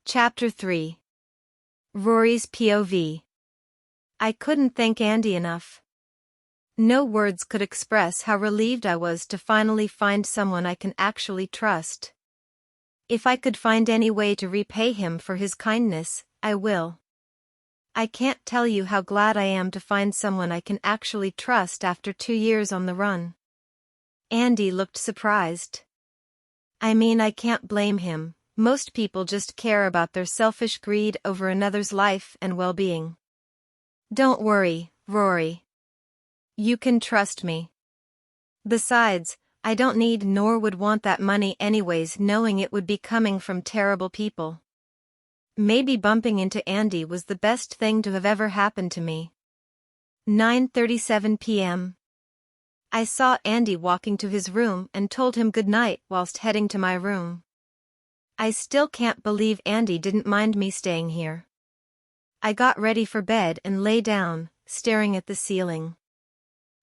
Chapter 3. Rory's POV. I couldn't thank Andy enough. No words could express how relieved I was to finally find someone I can actually trust. If I could find any way to repay him for his kindness, I will. I can't tell you how glad I am to find someone I can actually trust after 2 years on the run. Andy looked surprised. I can't blame him. Most people just care about their selfish greed over another's life and well-being. Don't worry, Rory. You can trust me. Besides, I don't need nor would want that money anyways, knowing it would be coming from terrible people. Maybe bumping into Andy was the best thing to have ever happened to me. 9:37 p.m. I saw Andy walking to his room and told him good night whilst heading to my room. I still can't believe Andy didn't mind me staying here. I got ready for bed and lay down, staring at the ceiling.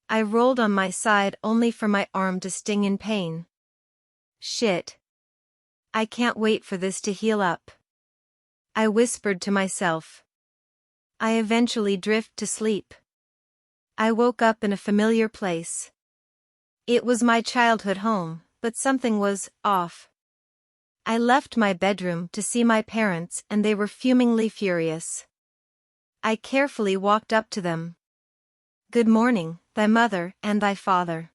I rolled on my side only for my arm to sting in pain. Shit. I can't wait for this to heal up. I whispered to myself. I eventually drift to sleep. I woke up in a familiar place. It was my childhood home, but something was off. I left my bedroom to see my parents and they were fumingly furious. I carefully walked up to them. Good morning, thy mother and thy father.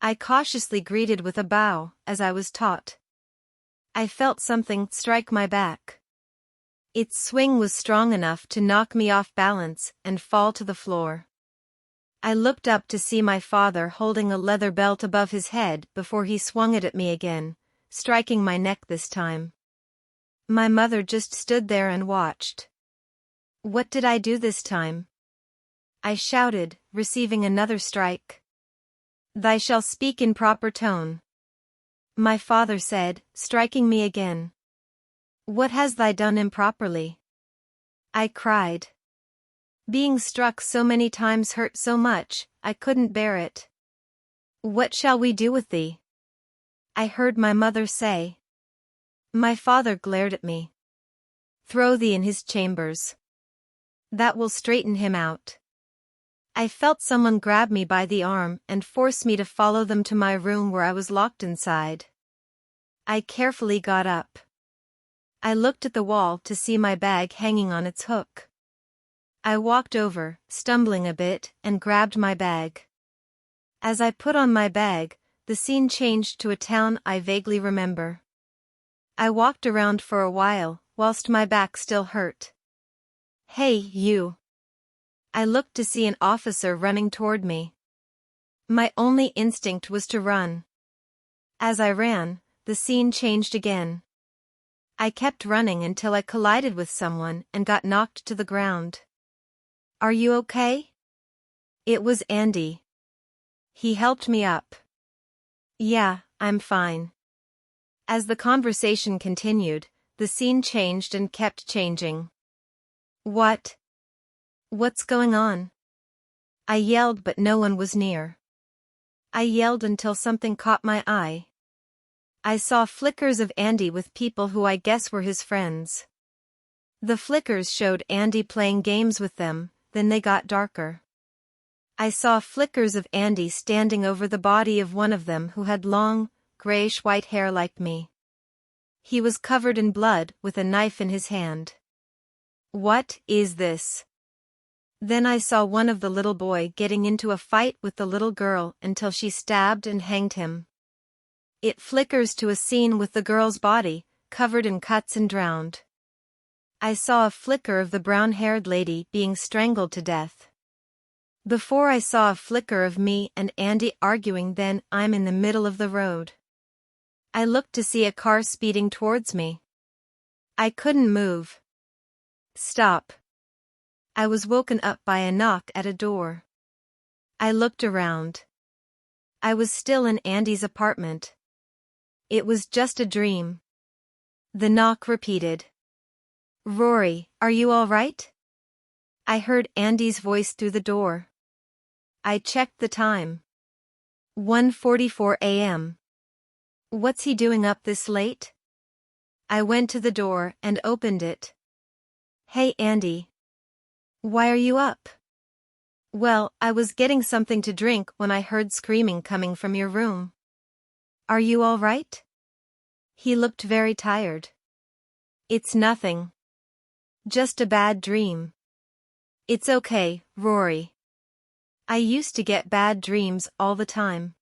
I cautiously greeted with a bow, as I was taught. I felt something strike my back. Its swing was strong enough to knock me off balance and fall to the floor. I looked up to see my father holding a leather belt above his head before he swung it at me again, striking my neck this time. My mother just stood there and watched. What did I do this time? I shouted, receiving another strike. Thou shalt speak in proper tone. My father said, striking me again. What has thou done improperly? I cried. Being struck so many times hurt so much, I couldn't bear it. What shall we do with thee? I heard my mother say. My father glared at me. Throw thee in his chambers. That will straighten him out. I felt someone grab me by the arm and force me to follow them to my room where I was locked inside. I carefully got up. I looked at the wall to see my bag hanging on its hook. I walked over, stumbling a bit, and grabbed my bag. As I put on my bag, the scene changed to a town I vaguely remember. I walked around for a while, whilst my back still hurt. Hey, you. I looked to see an officer running toward me. My only instinct was to run. As I ran, the scene changed again. I kept running until I collided with someone and got knocked to the ground. Are you okay? It was Andy. He helped me up. Yeah, I'm fine. As the conversation continued, the scene changed and kept changing. What? What's going on? I yelled but no one was near. I yelled until something caught my eye. I saw flickers of Andy with people who I guess were his friends. The flickers showed Andy playing games with them, then they got darker. I saw flickers of Andy standing over the body of one of them who had long, grayish-white hair like me. He was covered in blood with a knife in his hand. What is this? Then I saw one of the little boy getting into a fight with the little girl until she stabbed and hanged him. It flickers to a scene with the girl's body, covered in cuts and drowned. I saw a flicker of the brown-haired lady being strangled to death. Before I saw a flicker of me and Andy arguing, then I'm in the middle of the road. I looked to see a car speeding towards me. I couldn't move. Stop. I was woken up by a knock at a door. I looked around. I was still in Andy's apartment. It was just a dream. The knock repeated. Rory, are you all right? I heard Andy's voice through the door. I checked the time. 1:44 a.m. What's he doing up this late? I went to the door and opened it. Hey Andy. Why are you up? Well, I was getting something to drink when I heard screaming coming from your room. Are you all right? He looked very tired. It's nothing. Just a bad dream. It's okay, Rory. I used to get bad dreams all the time.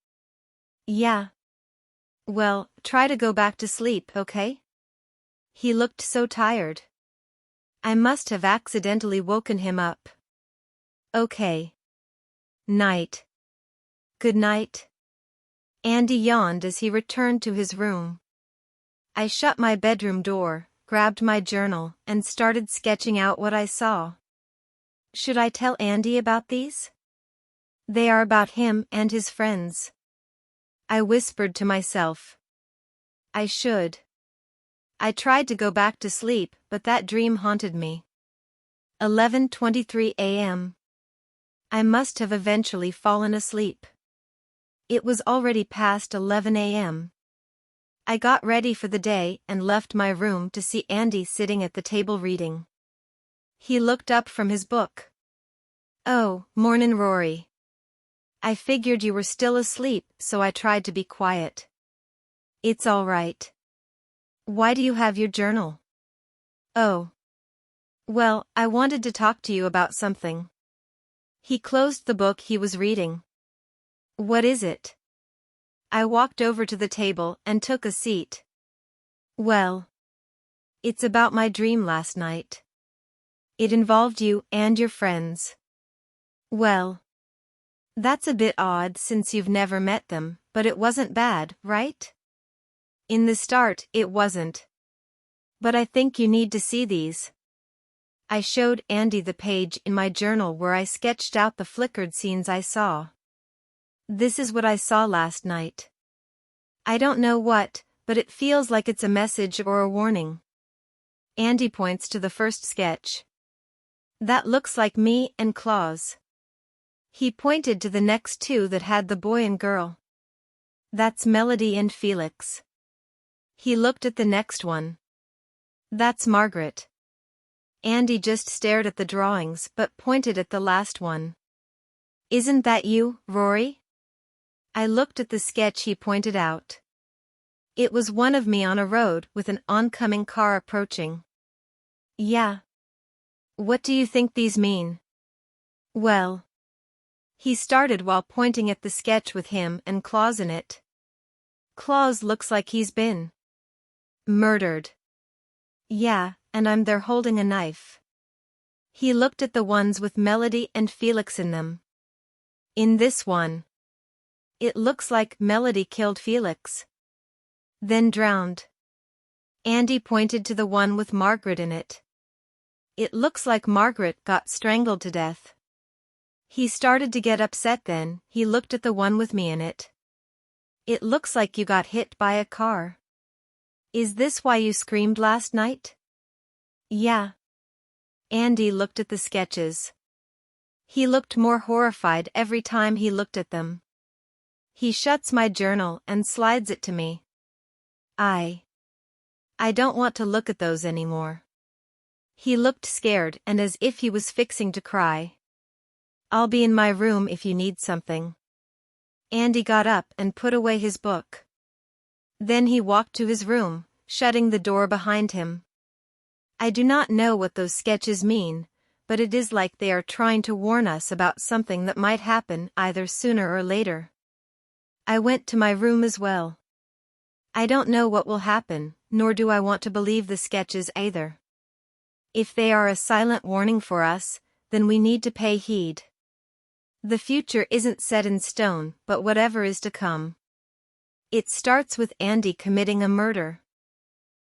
Yeah. Well, try to go back to sleep, okay? He looked so tired. I must have accidentally woken him up. Okay. Night. Good night. Andy yawned as he returned to his room. I shut my bedroom door, grabbed my journal, and started sketching out what I saw. Should I tell Andy about these? They are about him and his friends. I whispered to myself. I should. I tried to go back to sleep, but that dream haunted me. 11:23 a.m. I must have eventually fallen asleep. It was already past 11 a.m. I got ready for the day and left my room to see Andy sitting at the table reading. He looked up from his book. Oh, mornin' Rory. I figured you were still asleep, so I tried to be quiet. It's all right. Why do you have your journal? Oh. Well, I wanted to talk to you about something. He closed the book he was reading. What is it? I walked over to the table and took a seat. Well. It's about my dream last night. It involved you and your friends. Well. That's a bit odd since you've never met them, but it wasn't bad, right? In the start, it wasn't. But I think you need to see these. I showed Andy the page in my journal where I sketched out the flickered scenes I saw. This is what I saw last night. I don't know what, but it feels like it's a message or a warning. Andy points to the first sketch. That looks like me and Claus. He pointed to the next two that had the boy and girl. That's Melody and Felix. He looked at the next one. That's Margaret. Andy just stared at the drawings but pointed at the last one. Isn't that you, Rory? I looked at the sketch he pointed out. It was one of me on a road with an oncoming car approaching. Yeah. What do you think these mean? Well. He started while pointing at the sketch with him and Claus in it. Claus looks like he's been murdered. Yeah, and I'm there holding a knife. He looked at the ones with Melody and Felix in them. In this one, it looks like Melody killed Felix. Then drowned. Andy pointed to the one with Margaret in it. It looks like Margaret got strangled to death. He started to get upset then, he looked at the one with me in it. It looks like you got hit by a car. Is this why you screamed last night? Yeah. Andy looked at the sketches. He looked more horrified every time he looked at them. He shuts my journal and slides it to me. I don't want to look at those anymore. He looked scared and as if he was fixing to cry. I'll be in my room if you need something. Andy got up and put away his book. Then he walked to his room, shutting the door behind him. I do not know what those sketches mean, but it is like they are trying to warn us about something that might happen either sooner or later. I went to my room as well. I don't know what will happen, nor do I want to believe the sketches either. If they are a silent warning for us, then we need to pay heed. The future isn't set in stone, but whatever is to come. It starts with Andy committing a murder.